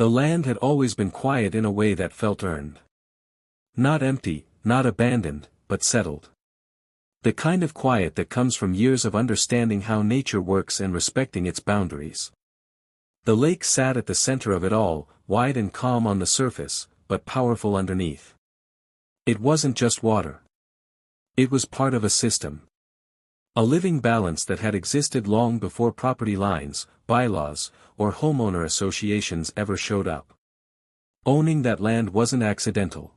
The land had always been quiet in a way that felt earned. Not empty, not abandoned, but settled. The kind of quiet that comes from years of understanding how nature works and respecting its boundaries. The lake sat at the center of it all, wide and calm on the surface, but powerful underneath. It wasn't just water. It was part of a system. A living balance that had existed long before property lines, bylaws, or homeowner associations ever showed up. Owning that land wasn't accidental.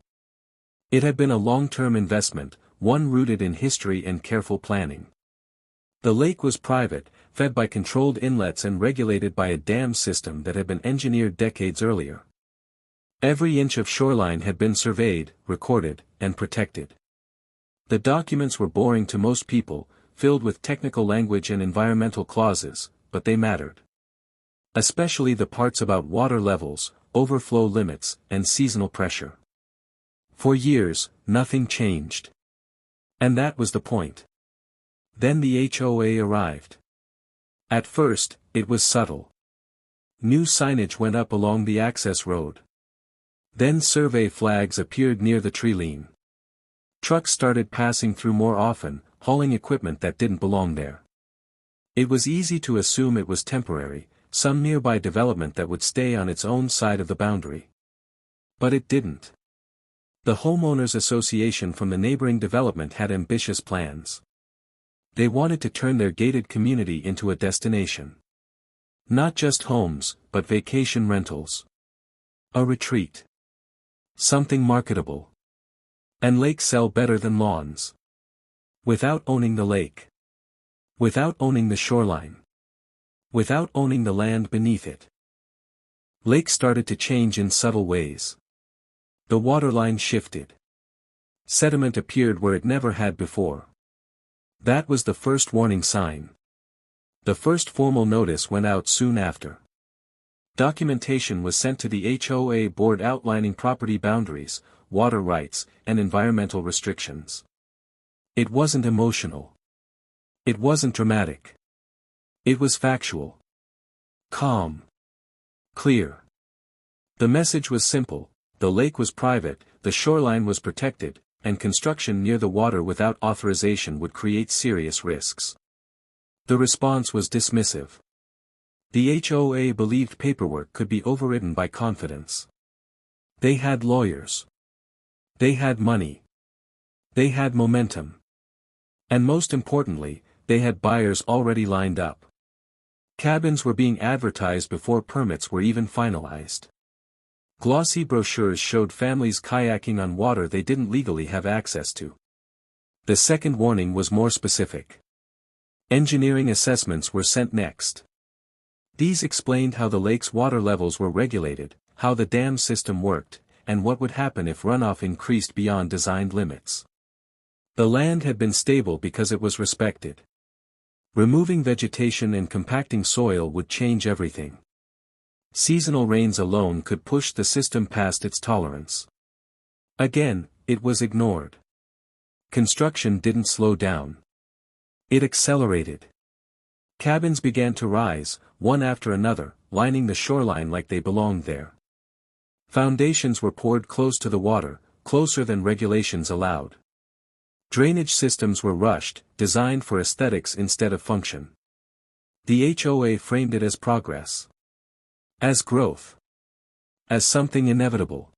It had been a long-term investment, one rooted in history and careful planning. The lake was private, fed by controlled inlets and regulated by a dam system that had been engineered decades earlier. Every inch of shoreline had been surveyed, recorded, and protected. The documents were boring to most people, filled with technical language and environmental clauses, but they mattered. Especially the parts about water levels, overflow limits, and seasonal pressure. For years, nothing changed. And that was the point. Then the HOA arrived. At first, it was subtle. New signage went up along the access road. Then survey flags appeared near the tree line. Trucks started passing through more often, hauling equipment that didn't belong there. It was easy to assume it was temporary, some nearby development that would stay on its own side of the boundary. But it didn't. The homeowners association from the neighboring development had ambitious plans. They wanted to turn their gated community into a destination. Not just homes, but vacation rentals. A retreat. Something marketable. And lakes sell better than lawns. Without owning the lake. Without owning the shoreline. Without owning the land beneath it. Lakes started to change in subtle ways. The waterline shifted. Sediment appeared where it never had before. That was the first warning sign. The first formal notice went out soon after. Documentation was sent to the HOA board outlining property boundaries, water rights, and environmental restrictions. It wasn't emotional. It wasn't dramatic. It was factual. Calm. Clear. The message was simple: the lake was private, the shoreline was protected, and construction near the water without authorization would create serious risks. The response was dismissive. The HOA believed paperwork could be overridden by confidence. They had lawyers. They had money. They had momentum. And most importantly, they had buyers already lined up. Cabins were being advertised before permits were even finalized. Glossy brochures showed families kayaking on water they didn't legally have access to. The second warning was more specific. Engineering assessments were sent next. These explained how the lake's water levels were regulated, how the dam system worked, and what would happen if runoff increased beyond designed limits. The land had been stable because it was respected. Removing vegetation and compacting soil would change everything. Seasonal rains alone could push the system past its tolerance. Again, it was ignored. Construction didn't slow down. It accelerated. Cabins began to rise, one after another, lining the shoreline like they belonged there. Foundations were poured close to the water, closer than regulations allowed. Drainage systems were rushed, designed for aesthetics instead of function. The HOA framed it as progress. As growth. As something inevitable.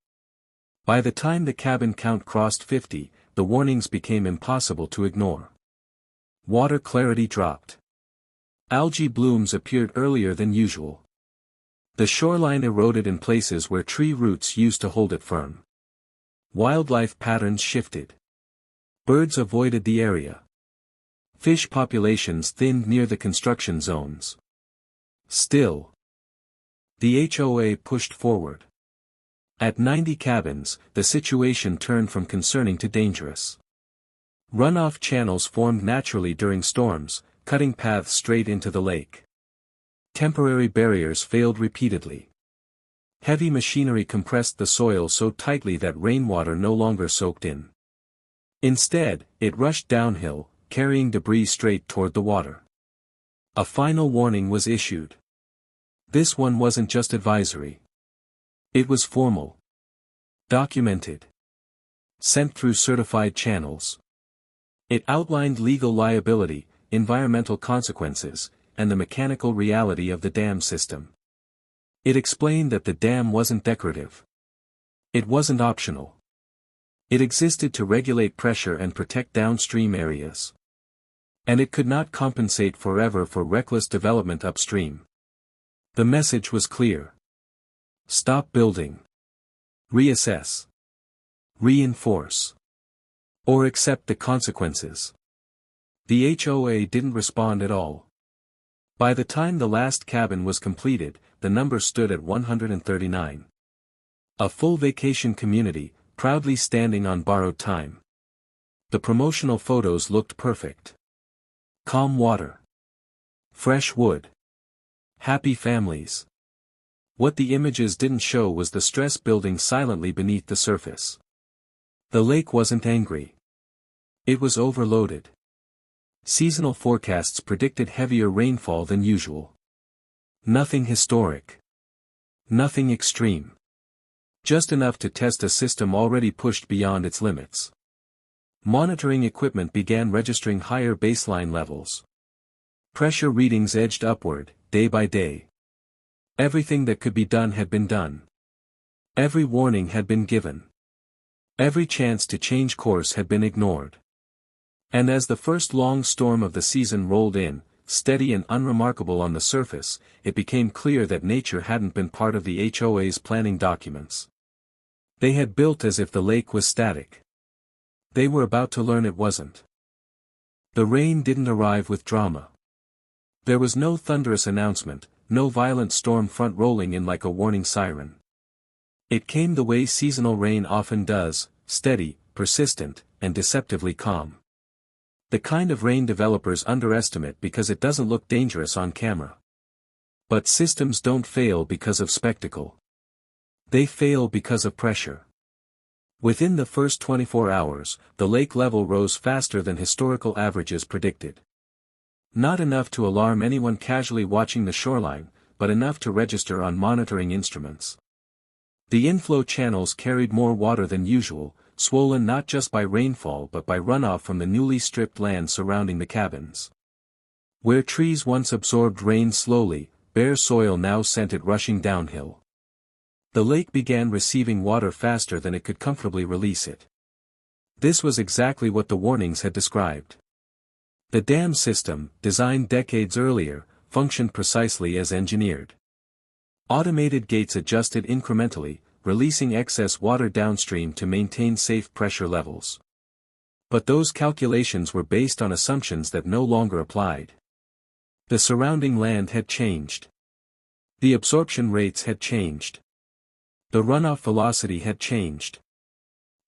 By the time the cabin count crossed 50, the warnings became impossible to ignore. Water clarity dropped. Algae blooms appeared earlier than usual. The shoreline eroded in places where tree roots used to hold it firm. Wildlife patterns shifted. Birds avoided the area. Fish populations thinned near the construction zones. Still, the HOA pushed forward. At 90 cabins, the situation turned from concerning to dangerous. Runoff channels formed naturally during storms, cutting paths straight into the lake. Temporary barriers failed repeatedly. Heavy machinery compressed the soil so tightly that rainwater no longer soaked in. Instead, it rushed downhill, carrying debris straight toward the water. A final warning was issued. This one wasn't just advisory. It was formal. Documented. Sent through certified channels. It outlined legal liability, environmental consequences, and the mechanical reality of the dam system. It explained that the dam wasn't decorative. It wasn't optional. It existed to regulate pressure and protect downstream areas. And it could not compensate forever for reckless development upstream. The message was clear. Stop building. Reassess. Reinforce. Or accept the consequences. The HOA didn't respond at all. By the time the last cabin was completed, the number stood at 139. A full vacation community, proudly standing on borrowed time. The promotional photos looked perfect. Calm water. Fresh wood. Happy families. What the images didn't show was the stress building silently beneath the surface. The lake wasn't angry. It was overloaded. Seasonal forecasts predicted heavier rainfall than usual. Nothing historic. Nothing extreme. Just enough to test a system already pushed beyond its limits. Monitoring equipment began registering higher baseline levels. Pressure readings edged upward, day by day. Everything that could be done had been done. Every warning had been given. Every chance to change course had been ignored. And as the first long storm of the season rolled in, steady and unremarkable on the surface, it became clear that nature hadn't been part of the HOA's planning documents. They had built as if the lake was static. They were about to learn it wasn't. The rain didn't arrive with drama. There was no thunderous announcement, no violent storm front rolling in like a warning siren. It came the way seasonal rain often does, steady, persistent, and deceptively calm. The kind of rain developers underestimate because it doesn't look dangerous on camera. But systems don't fail because of spectacle. They fail because of pressure. Within the first 24 hours, the lake level rose faster than historical averages predicted. Not enough to alarm anyone casually watching the shoreline, but enough to register on monitoring instruments. The inflow channels carried more water than usual, swollen not just by rainfall but by runoff from the newly stripped land surrounding the cabins. Where trees once absorbed rain slowly, bare soil now sent it rushing downhill. The lake began receiving water faster than it could comfortably release it. This was exactly what the warnings had described. The dam system, designed decades earlier, functioned precisely as engineered. Automated gates adjusted incrementally, releasing excess water downstream to maintain safe pressure levels. But those calculations were based on assumptions that no longer applied. The surrounding land had changed. The absorption rates had changed. The runoff velocity had changed.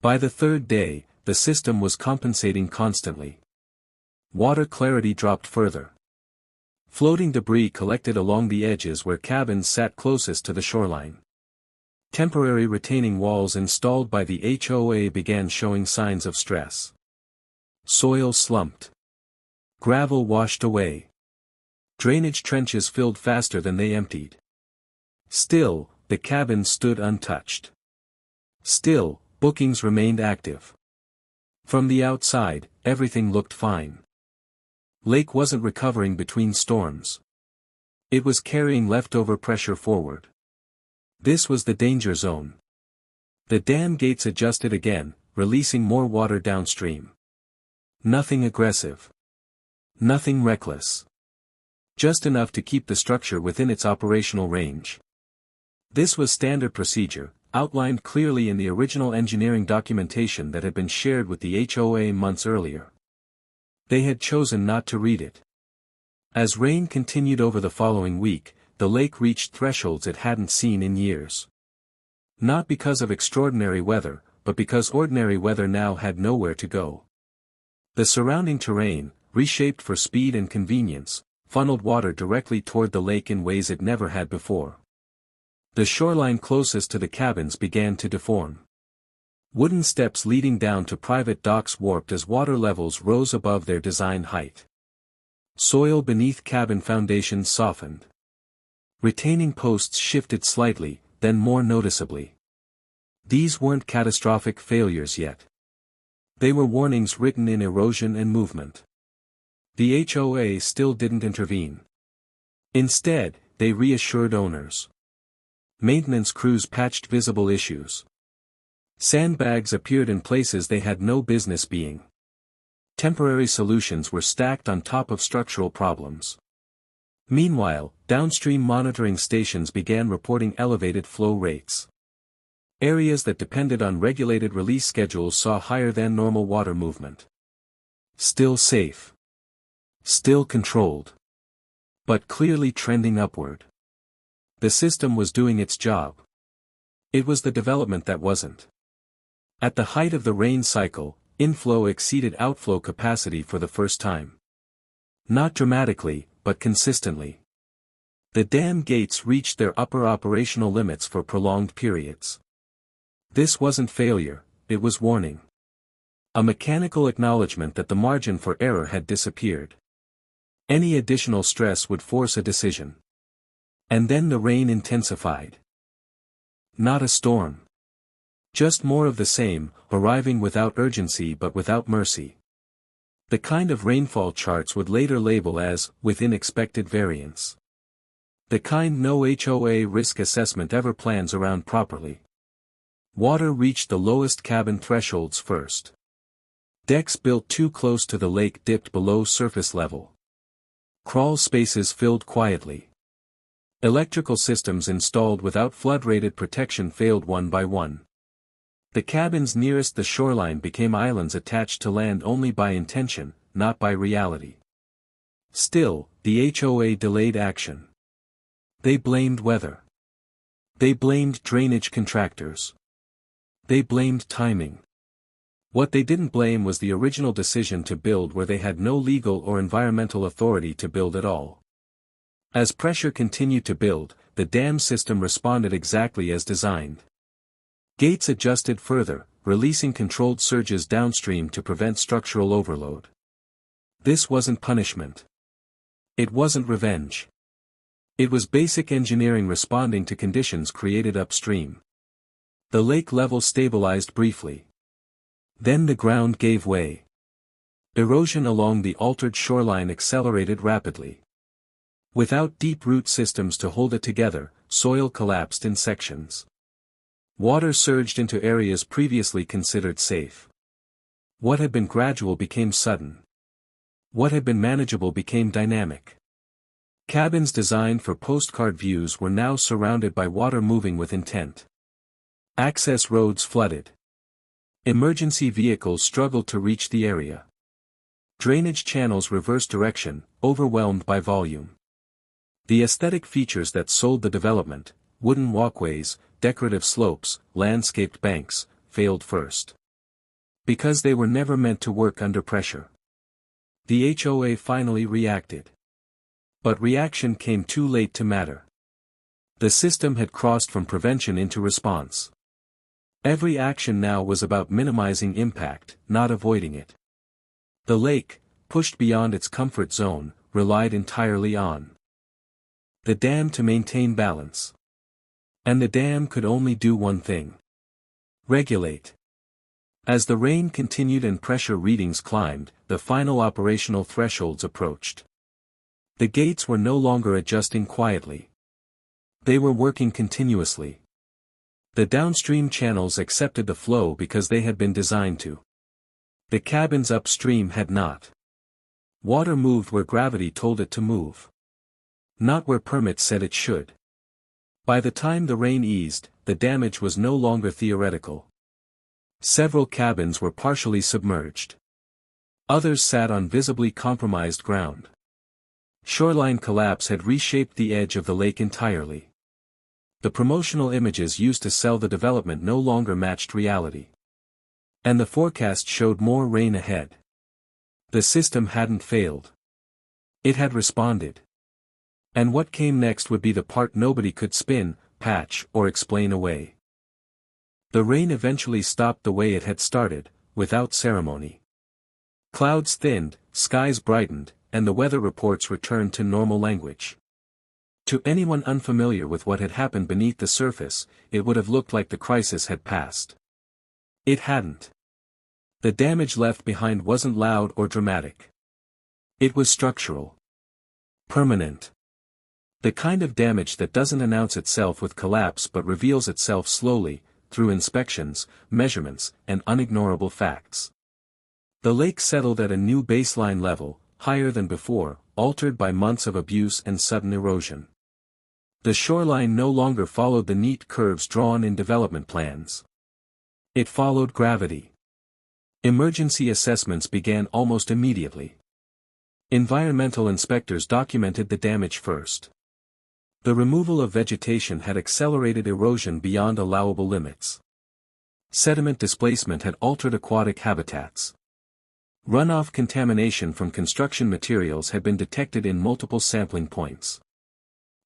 By the third day, the system was compensating constantly. Water clarity dropped further. Floating debris collected along the edges where cabins sat closest to the shoreline. Temporary retaining walls installed by the HOA began showing signs of stress. Soil slumped. Gravel washed away. Drainage trenches filled faster than they emptied. Still, the cabins stood untouched. Still, bookings remained active. From the outside, everything looked fine. Lake wasn't recovering between storms. It was carrying leftover pressure forward. This was the danger zone. The dam gates adjusted again, releasing more water downstream. Nothing aggressive. Nothing reckless. Just enough to keep the structure within its operational range. This was standard procedure, outlined clearly in the original engineering documentation that had been shared with the HOA months earlier. They had chosen not to read it. As rain continued over the following week, the lake reached thresholds it hadn't seen in years. Not because of extraordinary weather, but because ordinary weather now had nowhere to go. The surrounding terrain, reshaped for speed and convenience, funneled water directly toward the lake in ways it never had before. The shoreline closest to the cabins began to deform. Wooden steps leading down to private docks warped as water levels rose above their design height. Soil beneath cabin foundations softened. Retaining posts shifted slightly, then more noticeably. These weren't catastrophic failures yet. They were warnings written in erosion and movement. The HOA still didn't intervene. Instead, they reassured owners. Maintenance crews patched visible issues. Sandbags appeared in places they had no business being. Temporary solutions were stacked on top of structural problems. Meanwhile, downstream monitoring stations began reporting elevated flow rates. Areas that depended on regulated release schedules saw higher than normal water movement. Still safe. Still controlled. But clearly trending upward. The system was doing its job. It was the development that wasn't. At the height of the rain cycle, inflow exceeded outflow capacity for the first time. Not dramatically, but consistently. The dam gates reached their upper operational limits for prolonged periods. This wasn't failure, it was warning. A mechanical acknowledgement that the margin for error had disappeared. Any additional stress would force a decision. And then the rain intensified. Not a storm. Just more of the same, arriving without urgency but without mercy. The kind of rainfall charts would later label as, within expected variance. The kind no HOA risk assessment ever plans around properly. Water reached the lowest cabin thresholds first. Decks built too close to the lake dipped below surface level. Crawl spaces filled quietly. Electrical systems installed without flood-rated protection failed one by one. The cabins nearest the shoreline became islands attached to land only by intention, not by reality. Still, the HOA delayed action. They blamed weather. They blamed drainage contractors. They blamed timing. What they didn't blame was the original decision to build where they had no legal or environmental authority to build at all. As pressure continued to build, the dam system responded exactly as designed. Gates adjusted further, releasing controlled surges downstream to prevent structural overload. This wasn't punishment. It wasn't revenge. It was basic engineering responding to conditions created upstream. The lake level stabilized briefly. Then the ground gave way. Erosion along the altered shoreline accelerated rapidly. Without deep root systems to hold it together, soil collapsed in sections. Water surged into areas previously considered safe. What had been gradual became sudden. What had been manageable became dynamic. Cabins designed for postcard views were now surrounded by water moving with intent. Access roads flooded. Emergency vehicles struggled to reach the area. Drainage channels reversed direction, overwhelmed by volume. The aesthetic features that sold the development, wooden walkways, decorative slopes, landscaped banks, failed first. Because they were never meant to work under pressure. The HOA finally reacted. But reaction came too late to matter. The system had crossed from prevention into response. Every action now was about minimizing impact, not avoiding it. The lake, pushed beyond its comfort zone, relied entirely on the dam to maintain balance. And the dam could only do one thing. Regulate. As the rain continued and pressure readings climbed, the final operational thresholds approached. The gates were no longer adjusting quietly. They were working continuously. The downstream channels accepted the flow because they had been designed to. The cabins upstream had not. Water moved where gravity told it to move. Not where permits said it should. By the time the rain eased, the damage was no longer theoretical. Several cabins were partially submerged. Others sat on visibly compromised ground. Shoreline collapse had reshaped the edge of the lake entirely. The promotional images used to sell the development no longer matched reality. And the forecast showed more rain ahead. The system hadn't failed. It had responded. And what came next would be the part nobody could spin, patch, or explain away. The rain eventually stopped the way it had started, without ceremony. Clouds thinned, skies brightened, and the weather reports returned to normal language. To anyone unfamiliar with what had happened beneath the surface, it would have looked like the crisis had passed. It hadn't. The damage left behind wasn't loud or dramatic. It was structural. Permanent. The kind of damage that doesn't announce itself with collapse but reveals itself slowly, through inspections, measurements, and unignorable facts. The lake settled at a new baseline level, higher than before, altered by months of abuse and sudden erosion. The shoreline no longer followed the neat curves drawn in development plans. It followed gravity. Emergency assessments began almost immediately. Environmental inspectors documented the damage first. The removal of vegetation had accelerated erosion beyond allowable limits. Sediment displacement had altered aquatic habitats. Runoff contamination from construction materials had been detected in multiple sampling points.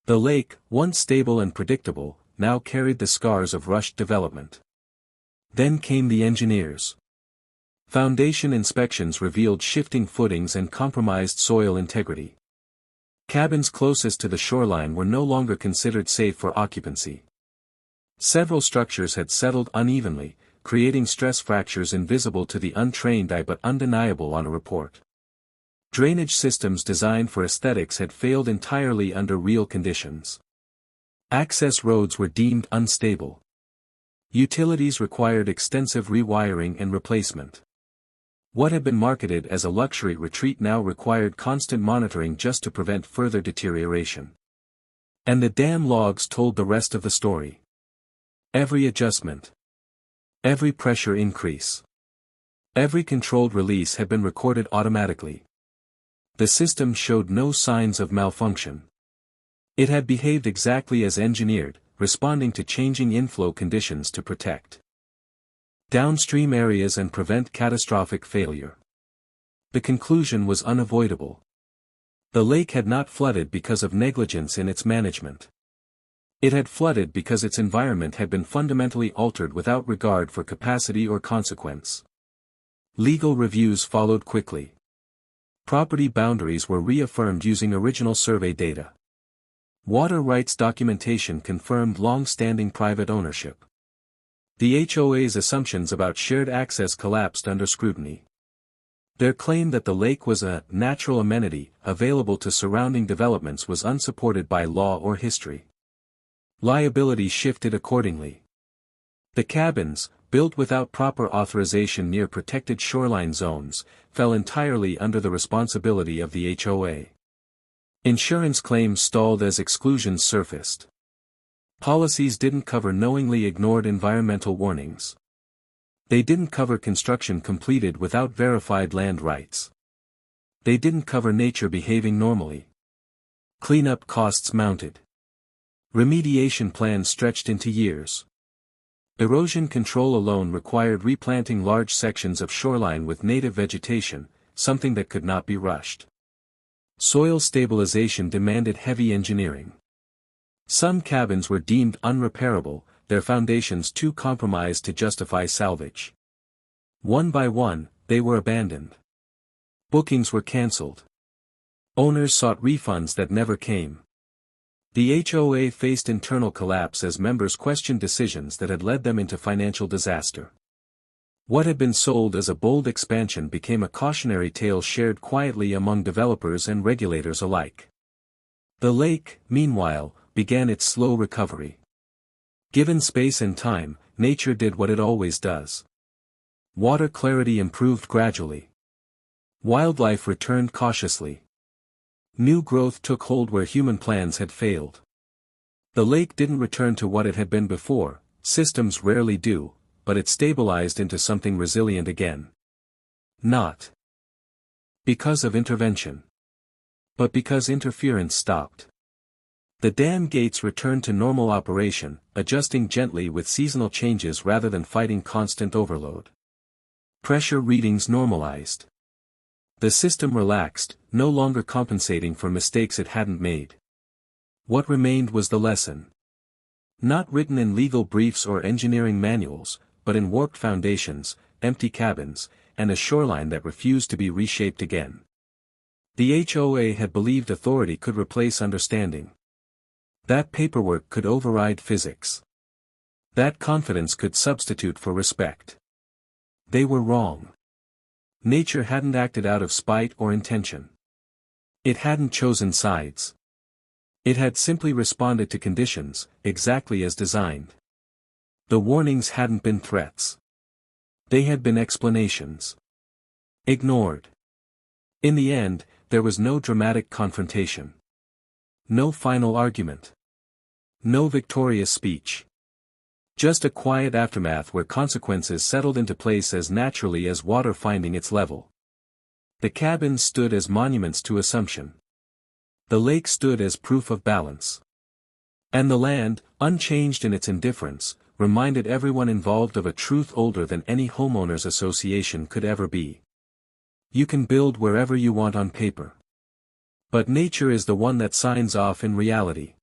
The lake, once stable and predictable, now carried the scars of rushed development. Then came the engineers. Foundation inspections revealed shifting footings and compromised soil integrity. Cabins closest to the shoreline were no longer considered safe for occupancy. Several structures had settled unevenly, creating stress fractures invisible to the untrained eye but undeniable on a report. Drainage systems designed for aesthetics had failed entirely under real conditions. Access roads were deemed unstable. Utilities required extensive rewiring and replacement. What had been marketed as a luxury retreat now required constant monitoring just to prevent further deterioration. And the dam logs told the rest of the story. Every adjustment. Every pressure increase. Every controlled release had been recorded automatically. The system showed no signs of malfunction. It had behaved exactly as engineered, responding to changing inflow conditions to protect downstream areas and prevent catastrophic failure. The conclusion was unavoidable. The lake had not flooded because of negligence in its management. It had flooded because its environment had been fundamentally altered without regard for capacity or consequence. Legal reviews followed quickly. Property boundaries were reaffirmed using original survey data. Water rights documentation confirmed long-standing private ownership. The HOA's assumptions about shared access collapsed under scrutiny. Their claim that the lake was a natural amenity available to surrounding developments was unsupported by law or history. Liability shifted accordingly. The cabins, built without proper authorization near protected shoreline zones, fell entirely under the responsibility of the HOA. Insurance claims stalled as exclusions surfaced. Policies didn't cover knowingly ignored environmental warnings. They didn't cover construction completed without verified land rights. They didn't cover nature behaving normally. Cleanup costs mounted. Remediation plans stretched into years. Erosion control alone required replanting large sections of shoreline with native vegetation, something that could not be rushed. Soil stabilization demanded heavy engineering. Some cabins were deemed unrepairable, their foundations too compromised to justify salvage. One by one, they were abandoned. Bookings were cancelled. Owners sought refunds that never came. The HOA faced internal collapse as members questioned decisions that had led them into financial disaster. What had been sold as a bold expansion became a cautionary tale shared quietly among developers and regulators alike. The lake, meanwhile, began its slow recovery. Given space and time, nature did what it always does. Water clarity improved gradually. Wildlife returned cautiously. New growth took hold where human plans had failed. The lake didn't return to what it had been before, systems rarely do, but it stabilized into something resilient again. Not because of intervention, but because interference stopped. The dam gates returned to normal operation, adjusting gently with seasonal changes rather than fighting constant overload. Pressure readings normalized. The system relaxed, no longer compensating for mistakes it hadn't made. What remained was the lesson. Not written in legal briefs or engineering manuals, but in warped foundations, empty cabins, and a shoreline that refused to be reshaped again. The HOA had believed authority could replace understanding. That paperwork could override physics. That confidence could substitute for respect. They were wrong. Nature hadn't acted out of spite or intention. It hadn't chosen sides. It had simply responded to conditions, exactly as designed. The warnings hadn't been threats. They had been explanations. Ignored. In the end, there was no dramatic confrontation. No final argument. No victorious speech. Just a quiet aftermath where consequences settled into place as naturally as water finding its level. The cabins stood as monuments to assumption. The lake stood as proof of balance. And the land, unchanged in its indifference, reminded everyone involved of a truth older than any homeowners association could ever be. You can build wherever you want on paper. But nature is the one that signs off in reality.